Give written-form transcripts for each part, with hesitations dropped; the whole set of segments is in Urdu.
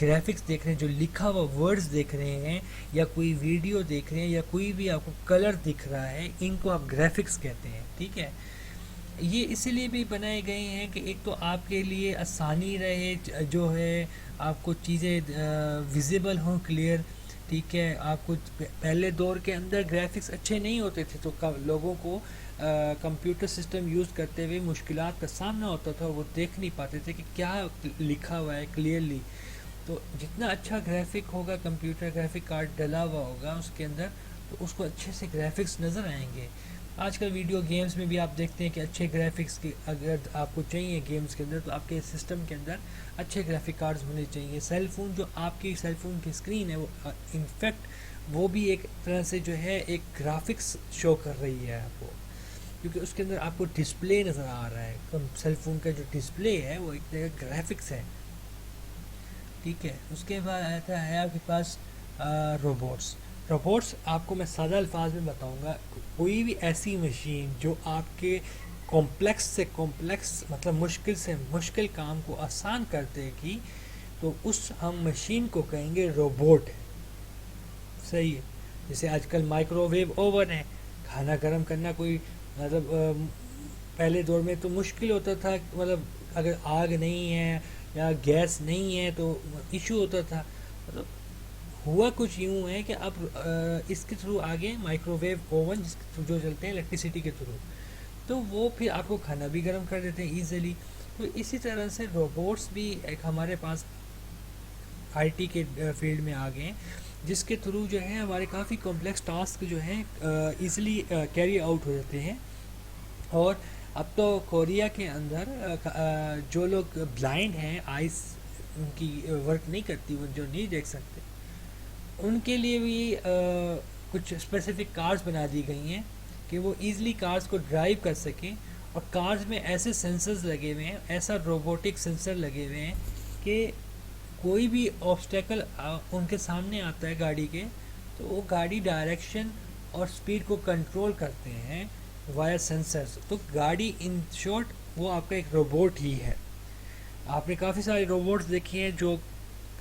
گرافکس دیکھ رہے ہیں، جو لکھا ہوا ورڈز دیکھ رہے ہیں، یا کوئی ویڈیو دیکھ رہے ہیں، یا کوئی بھی آپ کو کلر دکھ رہا ہے، ان کو آپ گرافکس کہتے ہیں، ٹھیک ہے. یہ اسی لیے بھی بنائے گئے ہیں کہ ایک تو آپ کے لیے آسانی رہے، جو ہے آپ کو چیزیں ویزیبل ہوں، کلیئر، ٹھیک ہے. آپ کو پہلے دور کے اندر گرافکس اچھے نہیں ہوتے تھے، تو لوگوں کو کمپیوٹر سسٹم یوز کرتے ہوئے مشکلات کا سامنا ہوتا تھا، وہ دیکھ نہیں پاتے تھے کہ کیا لکھا ہوا ہے کلیئرلی. تو جتنا اچھا گرافک ہوگا، کمپیوٹر گرافک کارڈ ڈلا ہوا ہوگا اس کے اندر، تو اس کو اچھے سے گرافکس نظر آئیں گے. آج کل ویڈیو گیمز میں بھی آپ دیکھتے ہیں کہ اچھے گرافکس کی اگر آپ کو چاہیے گیمز کے اندر، تو آپ کے سسٹم کے اندر اچھے گرافک کارڈز ہونے چاہیے. سیل فون، جو آپ کی سیل فون کی اسکرین ہے، وہ انفیکٹ وہ بھی ایک طرح سے جو ہے ایک گرافکس شو کر رہی ہے آپ کو، کیونکہ اس کے اندر آپ کو ڈسپلے نظر آ رہا ہے. سیل فون کا جو ڈسپلے ہے وہ ایک طرح کا گرافکس ہے، ٹھیک ہے. اس کے بعد آتا ہے آپ کے پاس روبوٹس. روبوٹس آپ کو میں سادہ الفاظ میں بتاؤں گا، کوئی بھی ایسی مشین جو آپ کے کمپلیکس سے کمپلیکس، مطلب مشکل سے مشکل کام کو آسان کر دے گی، تو اس ہم مشین کو کہیں گے روبوٹ ہے. صحیح ہے. جیسے آج کل مائکرو ویو اوون ہے، کھانا گرم کرنا کوئی مطلب پہلے دور میں تو مشکل ہوتا تھا، مطلب اگر آگ نہیں ہے یا گیس نہیں ہے تو ایشو ہوتا تھا. مطلب ہوا کچھ یوں ہے کہ اب اس کے تھرو آگے مائکرو ویو اوون جس کے تھرو جو چلتے ہیں الیکٹریسٹی کے تھرو، تو وہ پھر آپ کو کھانا بھی گرم کر دیتے ہیں ایزیلی. تو اسی طرح سے روبوٹس بھی ایک ہمارے پاس آئی ٹی کے فیلڈ میں آ گئے ہیں، جس کے تھرو جو ہے ہمارے کافی کمپلیکس ٹاسک جو ہیں ایزیلی کیری آؤٹ ہو جاتے ہیں. اور اب تو کوریا کے اندر جو لوگ بلائنڈ ہیں، آئز ان کی ورک نہیں کرتی، وہ جو نہیں دیکھ سکتے، ان کے لیے بھی کچھ اسپیسیفک کارز بنا دی گئی ہیں کہ وہ ایزلی کارز کو ڈرائیو کر سکیں. اور کارز میں ایسے سینسرز لگے ہوئے ہیں، ایسا روبوٹک سینسر لگے ہوئے ہیں کہ کوئی بھی آبسٹیکل ان کے سامنے آتا ہے گاڑی کے، تو وہ گاڑی ڈائریکشن اور سپیڈ کو کنٹرول کرتے ہیں وایا سینسرز. تو گاڑی ان شارٹ وہ آپ کا ایک روبوٹ ہی ہے. آپ نے کافی سارے روبوٹس دیکھے ہیں جو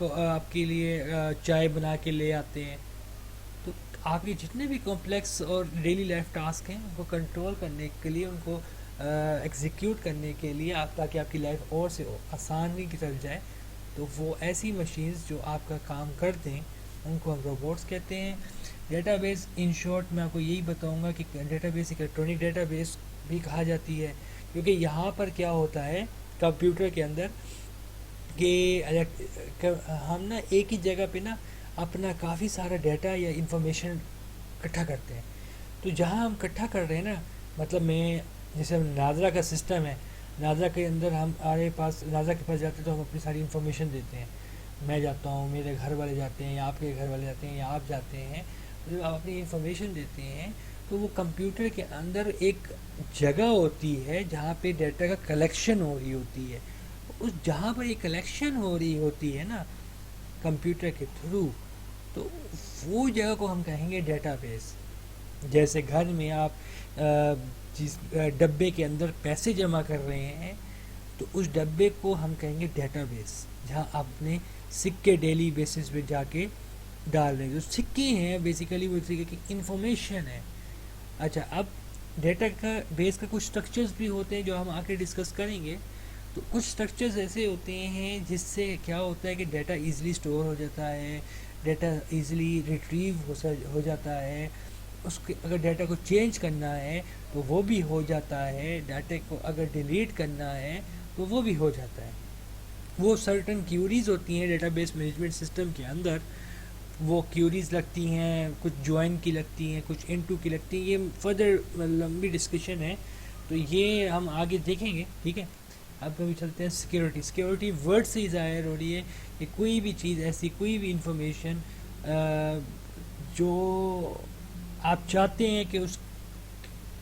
آپ کے لیے چائے بنا کے لے آتے ہیں. تو آپ کے جتنے بھی کمپلیکس اور ڈیلی لائف ٹاسک ہیں، ان کو کنٹرول کرنے کے لیے، ان کو ایگزیکیوٹ کرنے کے لیے، تاکہ آپ کی لائف اور سے آسانی کی طرف جائے، تو وہ ایسی مشینز جو آپ کا کام کر دیں، ان کو ہم روبوٹس کہتے ہیں. ڈیٹا بیس، ان شارٹ میں آپ کو یہی بتاؤں گا کہ ڈیٹا بیس ایک الیکٹرانک ڈیٹا بیس بھی کہا جاتی ہے، کیونکہ یہاں پر کیا ہوتا ہے کمپیوٹر کے اندر کہ ہم نا ایک ہی جگہ پہ نا اپنا کافی سارا ڈیٹا یا انفارمیشن اکٹھا کرتے ہیں. تو جہاں ہم اکٹھا کر رہے ہیں نا، مطلب میں جیسے ناظرہ کا سسٹم ہے، ناظرہ کے اندر ہمارے پاس ناظرہ کے پاس جاتے ہیں تو ہم اپنی ساری انفارمیشن دیتے ہیں. میں جاتا ہوں، میرے گھر والے جاتے ہیں، یا آپ کے گھر والے جاتے ہیں، یا آپ جاتے ہیں. جب آپ اپنی انفارمیشن دیتے ہیں تو وہ کمپیوٹر کے اندر ایک جگہ ہوتی ہے جہاں پہ ڈیٹا کا کلیکشن ہو رہی ہوتی ہے. اس جہاں پر یہ کلیکشن ہو رہی ہوتی ہے نا کمپیوٹر کے تھرو، تو وہ جگہ کو ہم کہیں گے ڈیٹا بیس. جیسے گھر میں آپ جس ڈبے کے اندر پیسے جمع کر رہے ہیں، تو اس ڈبے کو ہم کہیں گے ڈیٹا بیس، جہاں آپ اپنے سکے ڈیلی بیسس پہ جا کے ڈال رہے ہیں. جو سکے ہیں بیسیکلی وہ طریقے کی انفارمیشن ہے. اچھا، اب ڈیٹا کا بیس کا کچھ اسٹرکچرز بھی ہوتے ہیں جو ہم آگے ڈسکس کریں گے. تو کچھ اسٹرکچرز ایسے ہوتے ہیں جس سے کیا ہوتا ہے کہ ڈیٹا ایزیلی سٹور ہو جاتا ہے، ڈیٹا ایزیلی ریٹریو ہو جاتا ہے. اس کے اگر ڈیٹا کو چینج کرنا ہے تو وہ بھی ہو جاتا ہے، ڈیٹا کو اگر ڈیلیٹ کرنا ہے تو وہ بھی ہو جاتا ہے. وہ سرٹن کیوریز ہوتی ہیں ڈیٹا بیس مینجمنٹ سسٹم کے اندر، وہ کیوریز لگتی ہیں، کچھ جوائن کی لگتی ہیں، کچھ انٹو کی لگتی ہیں. یہ فردر لمبی ڈسکشن ہے، تو یہ ہم آگے دیکھیں گے، ٹھیک ہے. اب کبھی چلتے ہیں سیکیورٹی. سیکیورٹی ورڈ سے ہی ظاہر ہو رہی ہے کہ کوئی بھی چیز ایسی، کوئی بھی انفارمیشن جو آپ چاہتے ہیں کہ اس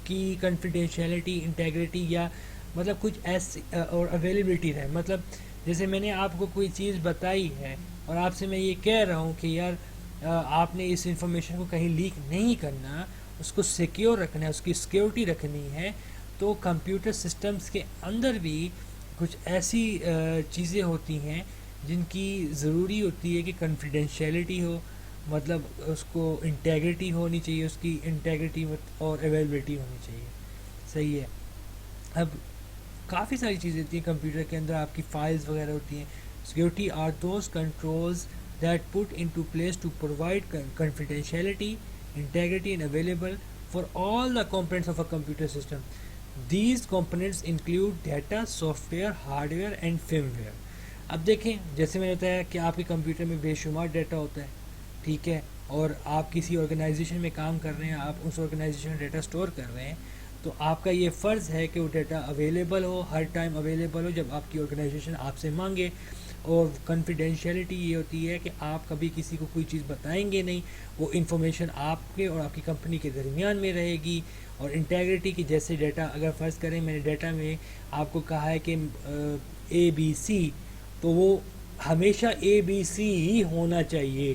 کی کنفیڈینشیلٹی، انٹیگریٹی، یا مطلب کچھ ایسی اور اویلیبلٹی رہے. مطلب جیسے میں نے آپ کو کوئی چیز بتائی ہے اور آپ سے میں یہ کہہ رہا ہوں کہ یار آپ نے اس انفارمیشن کو کہیں لیک نہیں کرنا، اس کو سیکیور رکھنا ہے، اس کی سیکیورٹی رکھنی ہے. تو کمپیوٹر سسٹمز کے اندر بھی کچھ ایسی چیزیں ہوتی ہیں جن کی ضروری ہوتی ہے کہ کنفیڈینشیلٹی ہو، مطلب اس کو انٹیگریٹی ہونی چاہیے، اس کی انٹیگریٹی اور اویلیبلٹی ہونی چاہیے. صحیح ہے. اب کافی ساری چیزیں ہوتی ہیں کمپیوٹر کے اندر، آپ کی فائلز وغیرہ ہوتی ہیں. Security are those controls that put in to place to provide confidentiality, integrity and available for all the components of a computer system. These components include data, software, hardware and firmware. اب دیکھیں، جیسے میں نے بتایا کہ آپ کے کمپیوٹر میں بے شمار ڈیٹا ہوتا ہے، ٹھیک ہے، اور آپ کسی آرگنائزیشن میں کام کر رہے ہیں، آپ اس آرگنائزیشن میں ڈیٹا اسٹور کر رہے ہیں، تو آپ کا یہ فرض ہے کہ وہ ڈیٹا اویلیبل ہو، ہر ٹائم اویلیبل ہو جب آپ کی آرگنائزیشن آپ سے مانگے. اور کنفیڈینشیلٹی یہ ہوتی ہے کہ آپ کبھی کسی کو کوئی چیز بتائیں گے نہیں، وہ انفارمیشن آپ کے اور آپ کی کمپنی کے درمیان میں رہے گی. اور انٹیگریٹی کی، جیسے ڈیٹا اگر فرض کریں میں نے ڈیٹا میں آپ کو کہا ہے کہ اے بی سی، تو وہ ہمیشہ اے بی سی ہی ہونا چاہیے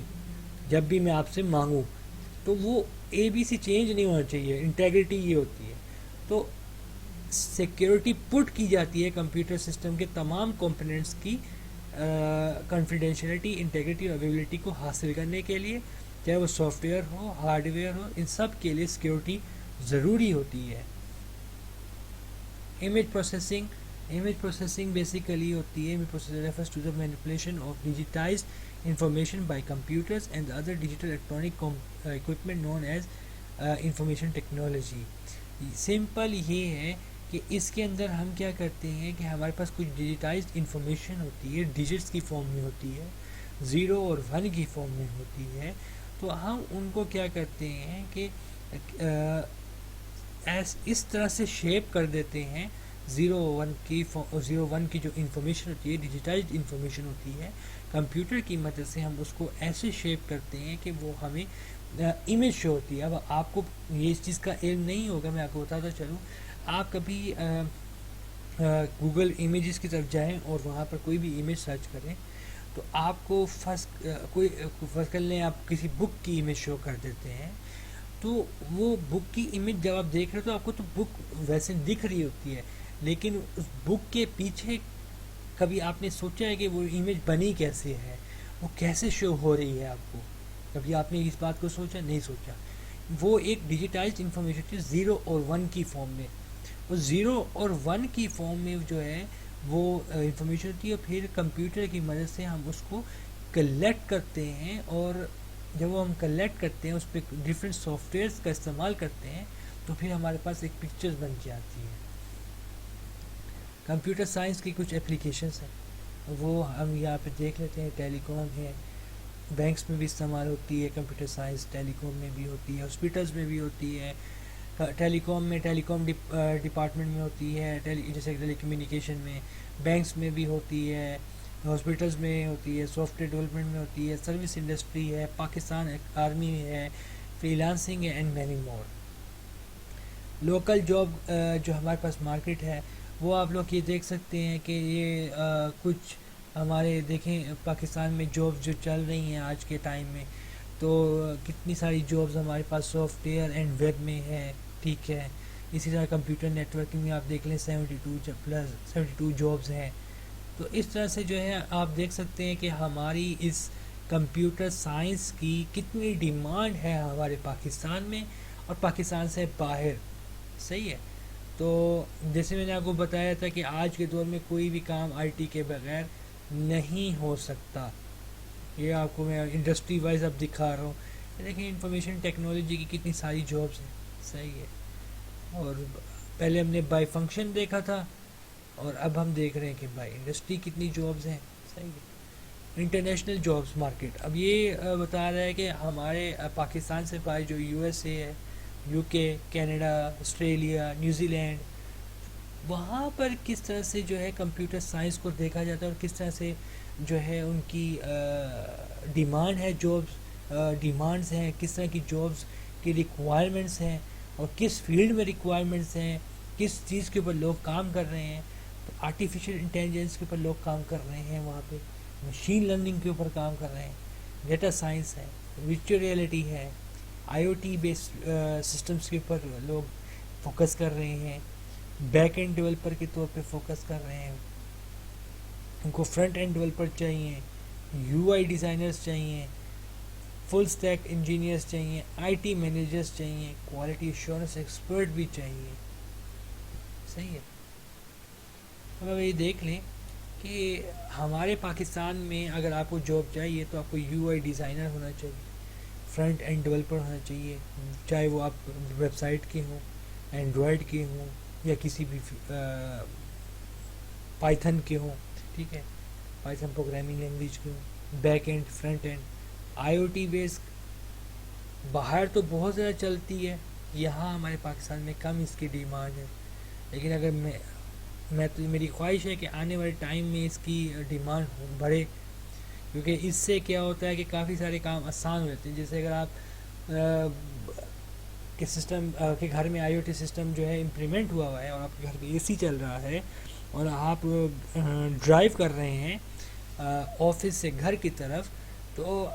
جب بھی میں آپ سے مانگوں، تو وہ اے بی سی چینج نہیں ہونا چاہیے. انٹیگریٹی یہ ہوتی ہے. تو سیکیورٹی پٹ کی جاتی ہے کمپیوٹر سسٹم کے تمام کمپوننٹس کی کنفیڈینشیلٹی، انٹیگریٹی اور اویلیبلٹی کو حاصل کرنے کے لیے، چاہے وہ سافٹ ویئر ہو، ہارڈ ویئر ہو، ان سب کے لیے سیکیورٹی ضروری ہوتی ہے. امیج پروسیسنگ بیسیکلی ہوتی ہے، image processing refers to the manipulation of digitized information by computers and other digital electronic equipment known as information technology. Simple یہ ہے کہ اس کے اندر ہم کیا کرتے ہیں کہ ہمارے پاس کچھ ڈیجیٹائزڈ انفارمیشن ہوتی ہے، ڈیجٹس کی فارم میں ہوتی ہے، 0 اور 1 کی فارم میں ہوتی ہے. تو ہم ان کو کیا کرتے ہیں کہ اس طرح سے شیپ کر دیتے ہیں. 0 1 کی جو انفارمیشن ہوتی ہے، ڈیجیٹائزڈ انفارمیشن ہوتی ہے، کمپیوٹر کی مدد سے ہم اس کو ایسے شیپ کرتے ہیں کہ وہ ہمیں امیج شو ہوتی ہے. اب آپ کو یہ اس چیز کا علم نہیں ہوگا، میں آپ کو بتاتا چلوں. آپ کبھی گوگل امیجز کی طرف جائیں اور وہاں پر کوئی بھی امیج سرچ کریں، تو آپ کو فرض کر لیں آپ کسی بک کی امیج شو کر دیتے ہیں، تو وہ بک کی امیج جب آپ دیکھ رہے ہو تو آپ کو تو بک ویسے دکھ رہی ہوتی ہے، لیکن اس بک کے پیچھے کبھی آپ نے سوچا ہے کہ وہ امیج بنی کیسے ہے، وہ کیسے شو ہو رہی ہے آپ کو؟ کبھی آپ نے اس بات کو سوچا؟ نہیں سوچا. وہ ایک ڈیجیٹائزڈ انفارمیشن تھی 0 اور 1 کی فارم میں. وہ 0 اور 1 کی فارم میں جو ہے وہ انفارمیشن ہوتی ہے، اور پھر کمپیوٹر کی مدد سے ہم اس کو کلیکٹ کرتے ہیں، اور جب وہ ہم کلیکٹ کرتے ہیں اس پہ ڈفرینٹ سافٹ ویئرس کا استعمال کرتے ہیں، تو پھر ہمارے پاس ایک پکچر بن کے آتی ہے. کمپیوٹر سائنس کی کچھ اپلیکیشنس ہیں، وہ ہم یہاں پہ دیکھ لیتے ہیں. ٹیلی کام ہے، بینکس میں بھی استعمال ہوتی ہے کمپیوٹر سائنس، ٹیلی کام میں بھی ہوتی ہے، ہاسپٹلس میں بھی ہوتی ہے. ٹیلی کام ڈپارٹمنٹ میں ہوتی ہے، جیسے ٹیلی کمیونیکیشن میں، بینکس میں بھی ہوتی ہے، ہاسپٹلس میں ہوتی ہے، سافٹ ویئر ڈیولپمنٹ میں ہوتی ہے، سروس انڈسٹری ہے، پاکستان آرمی میں ہے، فری لانسنگ ہے، and many more. Local job جو ہمارے پاس مارکیٹ ہے، وہ آپ لوگ یہ دیکھ سکتے ہیں کہ یہ کچھ ہمارے دیکھیں پاکستان میں جابس جو چل رہی ہیں آج کے ٹائم میں، تو کتنی ساری جابز ہمارے پاس سافٹ ویئر اینڈ ویب میں ہے، ٹھیک ہے. اسی طرح کمپیوٹر نیٹ ورکنگ میں آپ دیکھ لیں 72 جابز ہیں. تو اس طرح سے جو ہے آپ دیکھ سکتے ہیں کہ ہماری اس کمپیوٹر سائنس کی کتنی ڈیمانڈ ہے ہمارے پاکستان میں اور پاکستان سے باہر. صحیح ہے. تو جیسے میں نے آپ کو بتایا تھا کہ آج کے دور میں کوئی بھی کام آئی ٹی کے بغیر نہیں ہو سکتا. یہ آپ کو میں انڈسٹری وائز اب دکھا رہا ہوں. دیکھیں انفارمیشن ٹیکنالوجی کی کتنی ساری جابس ہیں. صحیح ہے. اور پہلے ہم نے بائی فنکشن دیکھا تھا، اور اب ہم دیکھ رہے ہیں کہ بائی انڈسٹری کتنی جابس ہیں. صحیح ہے. انٹرنیشنل جابس مارکیٹ اب یہ بتا رہا ہے کہ ہمارے پاکستان سے باہر جو یو ایس اے ہے، یو کے، کینیڈا، آسٹریلیا، نیوزی لینڈ، وہاں پر کس طرح سے جو ہے کمپیوٹر سائنس کو دیکھا جاتا ہے، اور کس طرح سے جو ہے ان کی ڈیمانڈ ہے، جابس ڈیمانڈز ہیں، کس طرح کی جابس کی ریکوائرمنٹس ہیں، اور کس فیلڈ میں ریکوائرمنٹس ہیں، کس چیز کے اوپر لوگ کام کر رہے ہیں. تو آرٹیفیشیل انٹیلیجنس کے اوپر لوگ کام کر رہے ہیں، وہاں پہ مشین لرننگ کے اوپر کام کر رہے ہیں، ڈیٹا سائنس ہے، ورچوئل ریئلٹی ہے، آئی او ٹی بیسڈ سسٹمز کے اوپر لوگ فوکس کر رہے ہیں، بیک اینڈ ڈیولپر کے طور پہ فوکس کر رہے ہیں. ان کو فرنٹ اینڈ ڈیولپر چاہیے، یو آئی ڈیزائنرز چاہیے، فل اسٹیک انجینئرز چاہیے، آئی ٹی مینیجرز چاہیے، کوالٹی ایشورنس ایکسپرٹ بھی چاہیے. صحیح ہے. اب یہ دیکھ لیں کہ ہمارے پاکستان میں اگر آپ کو جاب چاہیے تو آپ کو یو آئی ڈیزائنر ہونا چاہیے، فرنٹ اینڈ ڈیولپر ہونا چاہیے، چاہے وہ آپ ویب سائٹ کے ہوں، اینڈرائڈ کے ہوں، یا کسی بھی پائتھن کے ہوں. ٹھیک ہے، پائتھن پروگرامنگ لینگویج کے ہوں، back end front end. I O T base باہر تو بہت زیادہ چلتی ہے، یہاں ہمارے پاکستان میں کم اس کی ڈیمانڈ ہے. لیکن اگر میں تو میری خواہش ہے کہ آنے والے ٹائم میں اس کی ڈیمانڈ بڑھے، کیونکہ اس سے کیا ہوتا ہے کہ کافی سارے کام آسان ہو جاتے ہیں. جیسے اگر آپ کے سسٹم کے گھر میں آئی او ٹی سسٹم جو ہے امپلیمنٹ ہوا ہے، اور آپ کے گھر میں اے سی چل رہا ہے، اور آپ ڈرائیو کر رہے ہیں آفس سے گھر کی طرف، تو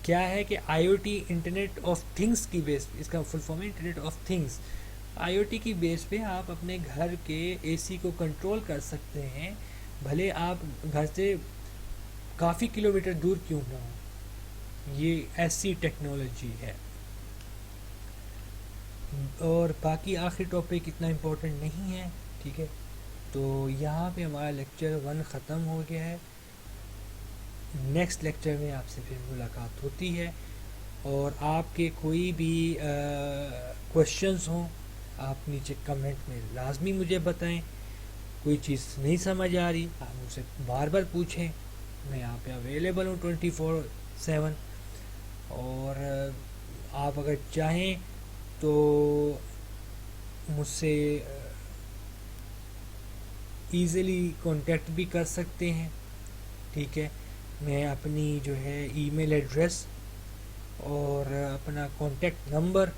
کیا ہے کہ I O T internet of things کی بیس، اس کا فل فارم ہے internet of things. I O T کی بیس پہ آپ اپنے گھر کے اے سی کو کنٹرول کر سکتے ہیں، بھلے آپ گھر سے کافی کلومیٹر دور کیوں نہ ہو. یہ ایسی ٹیکنالوجی ہے. اور باقی آخری ٹاپک اتنا امپورٹنٹ نہیں ہے. ٹھیک ہے، تو یہاں پہ ہمارا لیکچر 1 ختم ہو گیا ہے. نیکسٹ لیکچر میں آپ سے پھر ملاقات ہوتی ہے، اور آپ کے کوئی بھی کوشچنز ہوں آپ نیچے کمنٹ میں لازمی مجھے بتائیں. کوئی چیز نہیں سمجھ آ رہی آپ مجھ سے بار بار پوچھیں، میں یہاں پہ اویلیبل ہوں 24/7. اور آپ اگر چاہیں تو مجھ سے ایزیلی کانٹیکٹ بھی کر سکتے ہیں. ٹھیک ہے، میں اپنی جو ہے ای میل ایڈریس اور اپنا کانٹیکٹ نمبر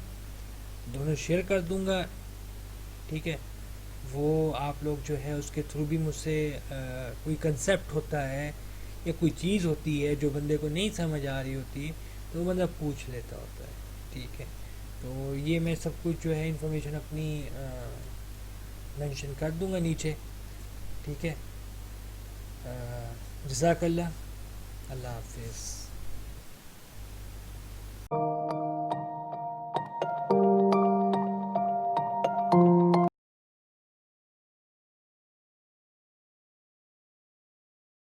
دونوں شیئر کر دوں گا. ٹھیک ہے، وہ آپ لوگ جو ہے اس کے تھرو بھی مجھ سے کوئی کنسیپٹ ہوتا ہے یا کوئی چیز ہوتی ہے جو بندے کو نہیں سمجھ آ رہی ہوتی تو وہ بندہ پوچھ لیتا ہوتا ہے. ٹھیک ہے، تو یہ میں سب کچھ جو ہے انفارمیشن اپنی مینشن کر دوں گا نیچے. ٹھیک ہے، جزاک اللہ. اللہ حافظ.